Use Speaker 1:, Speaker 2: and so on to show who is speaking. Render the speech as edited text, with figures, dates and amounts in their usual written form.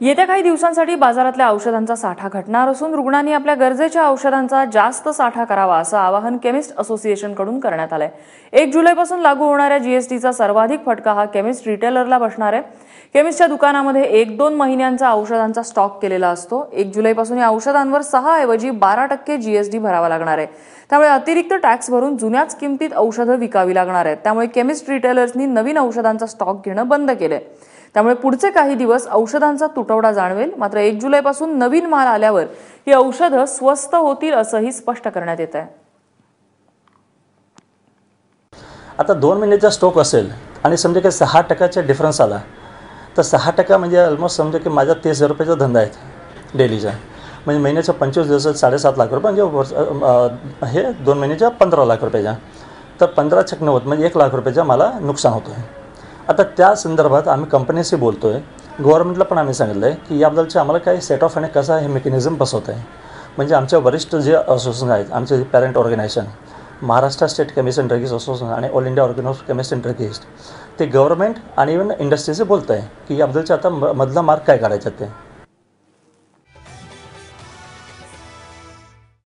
Speaker 1: येत्या काही दिवसांसाठी बाजारातल्या औषधांचा साठा घटणार असून रुग्णांनी आपल्या गरजेच्या औषधांचा जास्त साठा करावा असं आवाहन केमिस्ट असोसिएशनकडून करण्यात आलंय। 1 जुलैपासून लागू होणाऱ्या जीएसटीचा सर्वाधिक फटका हा केमिस्ट रिटेलरला बसणार आहे। केमिस्टच्या दुकानामध्ये 1-2 महिन्यांचा औषधांचा स्टॉक केलेला असतो। 1 जुलैपासून या औषधांवर 6 ऐवजी 12% जीएसटी भरावा लागणार आहे। त्यामुळे अतिरिक्त टॅक्स भरून जुन्याच किमतीत औषधं विकावी लागणार आहेत। त्यामुळे केमिस्ट रिटेलर्सनी नवीन औषधांचा स्टॉक घेणं बंद केलंय। त्यामुळे पुढचे काही दिवस औषधांचा तुटवडा जाणवेल। मात्र 1 जुलैपासून नवीन माल आल्यावर ही औषधं स्वस्त होतील असंही स्पष्ट करण्यात येत आहे।
Speaker 2: आता 2 महिन्याचा स्टॉक असेल आणि समजा की 6% डिफरन्स आला तर 6% म्हणजे ऑलमोस्ट समजा की माझा 30,000 रुपयाचा धंदा आहे डेलीचा, म्हणजे महिन्याचा 25 दिवसात 7.5 लाख रुपये, म्हणजे हे 2 महिन्याच्या 15 लाख रुपयाचा, तर 15 छक 90 म्हणजे 1 लाख रुपयाचा मला नुकसान होतो आहे। आता त्या संदर्भात आम्ही कंपनीशी बोलतो आहे, गव्हर्नमेंटला पण आम्ही सांगितलं आहे की याबद्दलचे आम्हाला काही सेट ऑफ आणि कसं हे मेकॅनिझम बसवत आहे। म्हणजे आमच्या वरिष्ठ जे असोसिएशन आहेत, आमचे जे parent organisation Maharashtra state chemist and druggist association आणि all India organisation of chemist and druggist, ते गव्हर्नमेंट आणि इव्हन इंडस्ट्रीचे बोलत आहे की याबद्दलचे आता मधला मार्ग काय काढायचा ते।